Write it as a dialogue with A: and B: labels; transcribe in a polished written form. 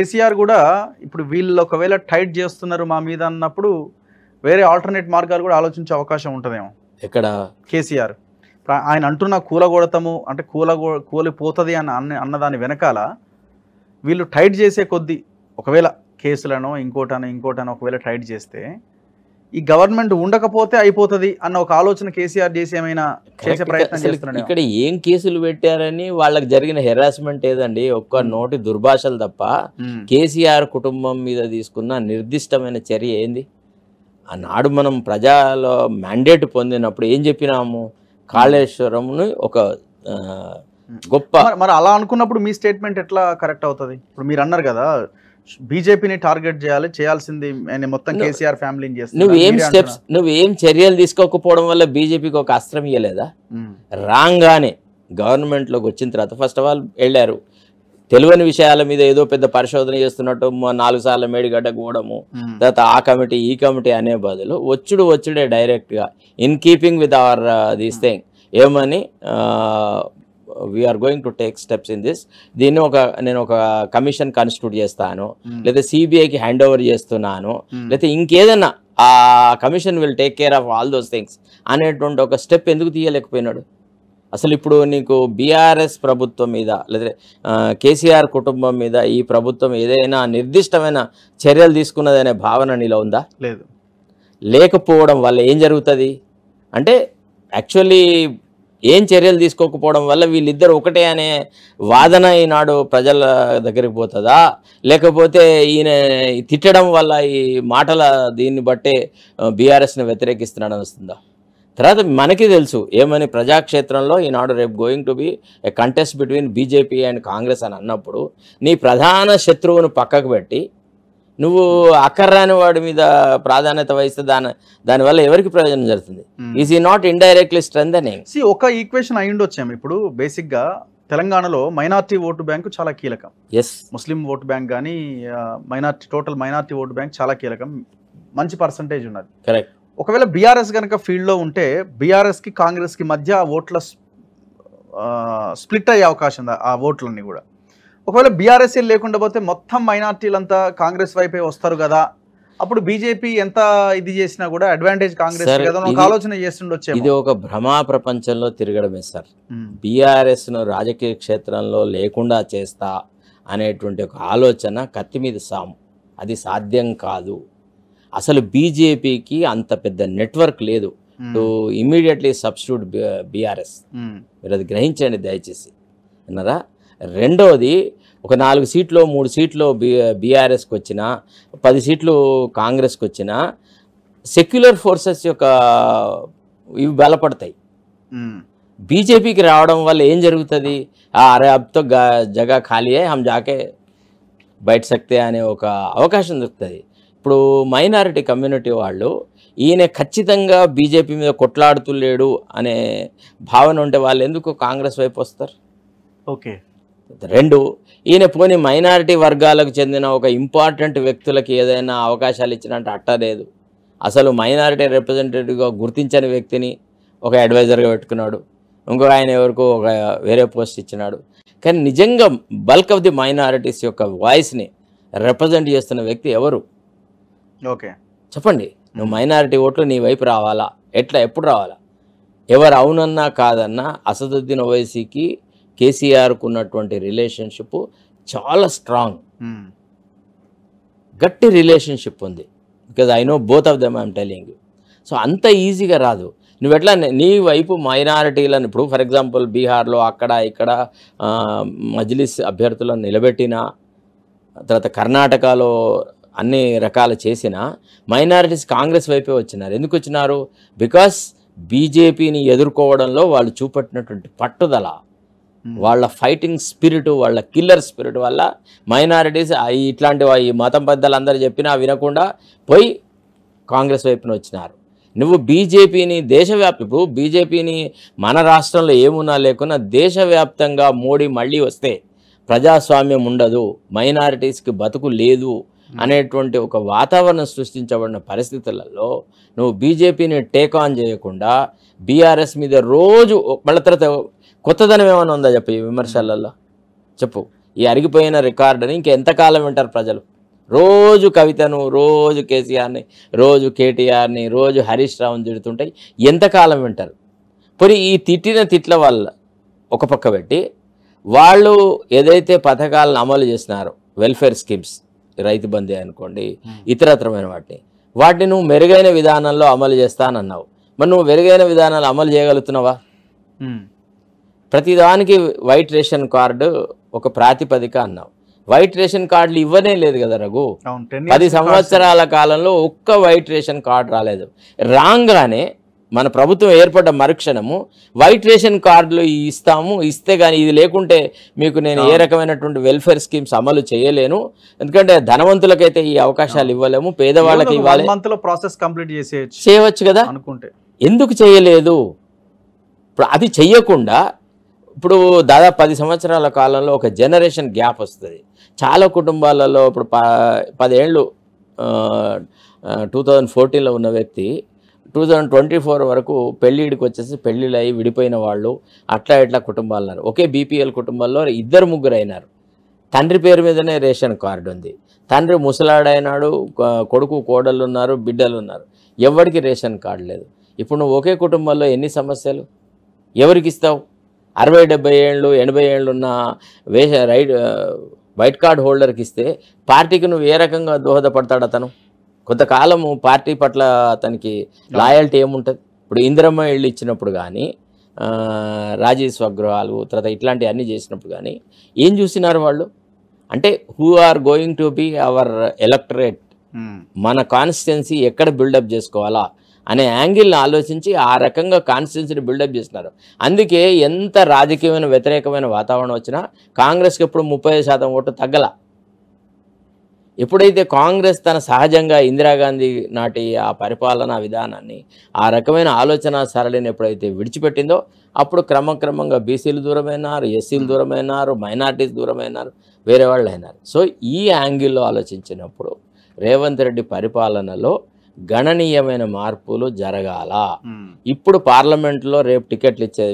A: కేసీఆర్ కూడా ఇప్పుడు వీళ్ళు ఒకవేళ టైట్ చేస్తున్నారు మా మీద అన్నప్పుడు వేరే ఆల్టర్నేట్ మార్గాలు కూడా ఆలోచించే అవకాశం ఉంటుందేమో.
B: ఎక్కడ
A: కేసీఆర్ ఆయన అంటున్న కూలగొడతాము అంటే కూలిపోతుంది అని అన్నదాని వెనకాల వీళ్ళు టైట్ చేసే కొద్దీ ఒకవేళ కేసులను ఇంకోటనో ఒకవేళ టైట్ చేస్తే ఈ గవర్నమెంట్ ఉండకపోతే అయిపోతుంది అన్న ఒక ఆలోచన కేసీఆర్ చేసి ఏమైనా చేసే ప్రయత్నం చేస్తున్నాడు.
B: ఇక్కడ ఏం కేసులు పెట్టారని వాళ్ళకి జరిగిన హెరాస్మెంట్ ఏదండి, ఒక్క నోటి దుర్భాషలు తప్ప కేసీఆర్ కుటుంబం మీద తీసుకున్న నిర్దిష్టమైన చర్య ఏంది? ఆనాడు మనం ప్రజల మ్యాండేట్ పొందినప్పుడు ఏం చెప్పినాము? కాళేశ్వరంను ఒక గొప్ప
A: మరి అలా అనుకున్నప్పుడు మీ స్టేట్మెంట్ ఎట్లా కరెక్ట్ అవుతుంది? ఇప్పుడు మీరు అన్నారు కదా బీజేపీని టార్గెట్ చేయాల్సింది మొత్తం కేసీఆర్ ఫ్యామిలీని చేస్తుంది.
B: నువ్వేం చర్యలు తీసుకోకపోవడం వల్ల బీజేపీకి ఒక అస్త్రం ఇవ్వలేదా? రాగానే గవర్నమెంట్లోకి వచ్చిన తర్వాత ఫస్ట్ ఆఫ్ ఆల్ వెళ్ళారు, తెలియని విషయాల మీద ఏదో పెద్ద పరిశోధన చేస్తున్నట్టు 4 సార్లు మేడిగడ్డకు పోవడము, తర్వాత ఆ కమిటీ ఈ కమిటీ అనే బదులు వచ్చుడే డైరెక్ట్గా in keeping with our these thing ఏమని we are going to take steps in this, దీన్ని నేను ఒక కమిషన్ కాన్స్టిట్యూట్ చేస్తాను, లేదా సిబిఐకి హ్యాండ్ ఓవర్ చేస్తున్నాను, లేదా ఇంకేదన్నా ఆ commission will take care of all those things అనేటువంటి ఒక స్టెప్ ఎందుకు తీయలేకపోయినాడు? అసలు ఇప్పుడు నీకు బీఆర్ఎస్ ప్రభుత్వం మీద లేదా కేసీఆర్ కుటుంబం మీద ఈ ప్రభుత్వం ఏదైనా నిర్దిష్టమైన చర్యలు తీసుకున్నదనే భావన నీలో ఉందా?
A: లేదు.
B: లేకపోవడం వల్ల ఏం జరుగుతుంది అంటే యాక్చువల్లీ ఏం చర్యలు తీసుకోకపోవడం వల్ల వీళ్ళిద్దరు ఒకటే అనే వాదన ఈనాడు ప్రజల దగ్గరికి పోతుందా, లేకపోతే ఈయన తిట్టడం వల్ల ఈ మాటల దీన్ని బట్టే బీఆర్ఎస్ని వ్యతిరేకిస్తున్నాడని వస్తుందా? తర్వాత మనకి తెలుసు ఏమని, ప్రజాక్షేత్రంలో ఈనాడు రేపు going to be A contest between BJP and Congress అని అన్నప్పుడు నీ ప్రధాన శత్రువును పక్కకు పెట్టి నువ్వు అక్కర్రాని వాడి మీద ప్రాధాన్యత వహిస్తే దానివల్ల ఎవరికి ప్రయోజనం జరుగుతుంది? ఈజ్ ఈ నాట్ ఇండైరెక్ట్లీ స్ట్రెంథనింగ్?
A: ఒక ఈక్వేషన్ అయి ఉండొచ్చాము. ఇప్పుడు బేసిక్గా తెలంగాణలో మైనార్టీ ఓటు బ్యాంకు చాలా కీలకం. ముస్లిం ఓటు బ్యాంక్ కానీ టోటల్ మైనార్టీ ఓటు బ్యాంక్ చాలా కీలకం, మంచి పర్సంటేజ్ ఉన్నది.
B: కరెక్ట్.
A: ఒకవేళ బీఆర్ఎస్ కనుక ఫీల్డ్లో ఉంటే బీఆర్ఎస్కి కాంగ్రెస్కి మధ్య ఓట్ల స్ప్లిట్ అయ్యే అవకాశం ఉంది ఆ ఓట్లన్నీ కూడా. ఒకవేళ బీఆర్ఎస్ లేకుండా పోతే మొత్తం మైనార్టీలంతా కాంగ్రెస్ వైపే వస్తారు కదా, అప్పుడు బీజేపీ ఎంత ఇది చేసినా కూడా అడ్వాంటేజ్ కాంగ్రెస్ కదా ఒక ఆలోచన చేస్తుండొచ్చు.
B: ఇది ఒక భ్రమా ప్రపంచంలో తిరగడమే సార్. బీఆర్ఎస్ను రాజకీయ క్షేత్రంలో లేకుండా చేస్తా అనేటువంటి ఒక ఆలోచన కత్తి మీద సాము, అది సాధ్యం కాదు. అసలు బీజేపీకి అంత పెద్ద నెట్వర్క్ లేదు టు ఇమీడియట్లీ సబ్స్టిట్యూట్ బీఆర్ఎస్. మీరు అది గ్రహించండి దయచేసి, అన్నారా? రెండోది, ఒక 4 సీట్లు 3 సీట్లు బీఆర్ఎస్కి వచ్చినా 10 సీట్లు కాంగ్రెస్కి వచ్చినా సెక్యులర్ ఫోర్సెస్ యొక్క ఇవి బలపడతాయి. బీజేపీకి రావడం వల్ల ఏం జరుగుతుంది? అరే అబ్తో జగ ఖాళీ హై హమ్ జాకే బయట సక్తే అనే ఒక అవకాశం దొరుకుతుంది. ఇప్పుడు మైనారిటీ కమ్యూనిటీ వాళ్ళు ఈయన ఖచ్చితంగా బీజేపీ మీద కొట్లాడుతులేడు అనే భావన ఉంటే వాళ్ళు ఎందుకు కాంగ్రెస్ వైపు వస్తారు?
A: ఓకే.
B: 2, ఈయన పోనీ మైనారిటీ వర్గాలకు చెందిన ఒక ఇంపార్టెంట్ వ్యక్తులకి ఏదైనా అవకాశాలు ఇచ్చినట్టు అట్టలేదు. అసలు మైనారిటీ రిప్రజెంటేటివ్గా గుర్తించని వ్యక్తిని ఒక అడ్వైజర్గా పెట్టుకున్నాడు, ఇంకొక ఆయన ఎవరికో ఒక వేరే పోస్ట్ ఇచ్చినాడు. కానీ నిజంగా బల్క్ ఆఫ్ ది మైనారిటీస్ యొక్క వాయిస్ని రిప్రజెంట్ చేస్తున్న వ్యక్తి ఎవరు?
A: ఓకే,
B: చెప్పండి. నువ్వు మైనారిటీ ఓట్లు నీ వైపు రావాలా? ఎప్పుడు రావాలా? ఎవరు అవునన్నా కాదన్నా అసదుద్దీన్ ఓవైసీకి కేసీఆర్కు ఉన్నటువంటి రిలేషన్షిప్ చాలా స్ట్రాంగ్, గట్టి రిలేషన్షిప్ ఉంది. Because I know both of them, I'm telling you. So అంత ఈజీగా రాదు. నువ్వు ఎట్లా నీ వైపు మైనారిటీలను ఇప్పుడు ఫర్ ఎగ్జాంపుల్ బీహార్లో అక్కడ ఇక్కడ మజ్లిస్ అభ్యర్థులను నిలబెట్టిన తర్వాత కర్ణాటకలో అన్ని రకాలు చేసిన మైనారిటీస్ కాంగ్రెస్ వైపే వచ్చినారు. ఎందుకు వచ్చినారు? బికాస్ బీజేపీని ఎదుర్కోవడంలో వాళ్ళు చూపెట్టినటువంటి పట్టుదల, వాళ్ళ ఫైటింగ్ స్పిరిట్, వాళ్ళ కిల్లర్ స్పిరిట్ వల్ల మైనారిటీస్ ఇట్లాంటి ఈ మతం పెద్దలందరూ చెప్పినా వినకుండా పోయి కాంగ్రెస్ వైపున వచ్చినారు. నువ్వు బీజేపీని ఇప్పుడు బీజేపీని మన రాష్ట్రంలో ఏమున్నా లేకున్నా దేశవ్యాప్తంగా మోడీ మళ్ళీ వస్తే ప్రజాస్వామ్యం ఉండదు, మైనారిటీస్కి బతుకు లేదు అనేటువంటి ఒక వాతావరణం సృష్టించబడిన పరిస్థితులలో నువ్వు బీజేపీని టేక్ ఆన్ చేయకుండా బీఆర్ఎస్ మీద రోజు మళ్ళీ తర్వాత కొత్తదనం ఏమైనా ఉందా చెప్పు ఈ విమర్శలలో? చెప్పు. ఈ అరిగిపోయిన రికార్డుని ఇంకెంతకాలం వింటారు ప్రజలు? రోజు కవితను, రోజు కేసీఆర్ని, రోజు కేటీఆర్ని, రోజు హరీష్ రావుని తిడుతుంటాయి. ఎంతకాలం వింటారు? పోనీ ఈ తిట్టిన తిట్ల వల్ల ఒక పక్క పెట్టి వాళ్ళు ఏదైతే పథకాలను అమలు చేసినారో, వెల్ఫేర్ స్కీమ్స్, రైతు బంధు అనుకోండి, ఇతరత్రమైన వాటిని నువ్వు మెరుగైన విధానంలో అమలు చేస్తానన్నావు. మరి నువ్వు మెరుగైన విధానాలు అమలు చేయగలుగుతున్నావా? ప్రతిదానికి వైట్ రేషన్ కార్డు ఒక ప్రాతిపదిక అన్నావు. వైట్ రేషన్ కార్డులు ఇవ్వనే లేదు కదా రఘు. 10 సంవత్సరాల కాలంలో ఒక్క వైట్ రేషన్ కార్డు రాలేదు. రాగానే మన ప్రభుత్వం ఏర్పడ్డ మరుక్షణము వైట్ రేషన్ కార్డులు ఇస్తే కానీ ఇది లేకుంటే మీకు నేను ఏ రకమైనటువంటి వెల్ఫేర్ స్కీమ్స్ అమలు చేయలేను, ఎందుకంటే ధనవంతులకైతే ఈ అవకాశాలు ఇవ్వలేము, పేదవాళ్ళకి ఇవ్వాలి,
A: ప్రాసెస్ కంప్లీట్
B: చేయవచ్చు కదా అనుకుంటే ఎందుకు చేయలేదు? ఇప్పుడు అది చెయ్యకుండా ఇప్పుడు దాదాపు 10 సంవత్సరాల కాలంలో ఒక జనరేషన్ గ్యాప్ వస్తుంది. చాలా కుటుంబాలలో ఇప్పుడు 10 ఏళ్ళు 2014లో ఉన్న వ్యక్తి 2024 వరకు పెళ్ళిడికి వచ్చేసి పెళ్ళిళ్ళు అయ్యి విడిపోయిన వాళ్ళు అట్లా ఇట్లా కుటుంబాలు ఉన్నారు. ఒకే బీపీఎల్ కుటుంబంలో 2-3 అయినారు. తండ్రి పేరు మీదనే రేషన్ కార్డు ఉంది, తండ్రి ముసలాడైనాడు, కొడుకు కోడళ్ళు ఉన్నారు, బిడ్డలు ఉన్నారు, ఎవరికి రేషన్ కార్డు లేదు. ఇప్పుడు నువ్వు ఒకే కుటుంబంలో ఎన్ని సమస్యలు ఎవరికి ఇస్తావు? 60-70 ఏళ్ళు 80 ఏళ్ళు ఉన్న వైట్ కార్డ్ హోల్డర్కి ఇస్తే పార్టీకి నువ్వు ఏ రకంగా దోహదపడతాడు అతను? కొంతకాలము పార్టీ పట్ల అతనికి లాయల్టీ ఏముంటుంది? ఇప్పుడు ఇందిరమ్మ ఇళ్ళు ఇచ్చినప్పుడు కానీ, రాజీ స్వగృహాలు, తర్వాత ఇట్లాంటివన్నీ చేసినప్పుడు కానీ ఏం చూసినారు వాళ్ళు? అంటే who are going to be our electorate, మన కాన్స్టిట్యున్సీ ఎక్కడ బిల్డప్ చేసుకోవాలా అనే యాంగిల్ని ఆలోచించి ఆ రకంగా కాన్స్టిట్యున్సీని బిల్డప్ చేస్తున్నారు. అందుకే ఎంత రాజకీయమైన వ్యతిరేకమైన వాతావరణం వచ్చినా కాంగ్రెస్కి ఎప్పుడు 30% ఓటు తగ్గల. ఎప్పుడైతే కాంగ్రెస్ తన సహజంగా ఇందిరాగాంధీ నాటి ఆ పరిపాలనా విధానాన్ని, ఆ రకమైన ఆలోచన సరళిని ఎప్పుడైతే విడిచిపెట్టిందో అప్పుడు క్రమక్రమంగా బీసీలు దూరమైనారు, ఎస్సీలు దూరమైనారు, మైనార్టీస్ దూరమైనారు, వేరే వాళ్ళు అయినారు. సో ఈ యాంగిల్లో ఆలోచించినప్పుడు రేవంత్ రెడ్డి పరిపాలనలో గణనీయమైన మార్పులు జరగాల. ఇప్పుడు పార్లమెంట్లో రేపు టికెట్లు ఇచ్చే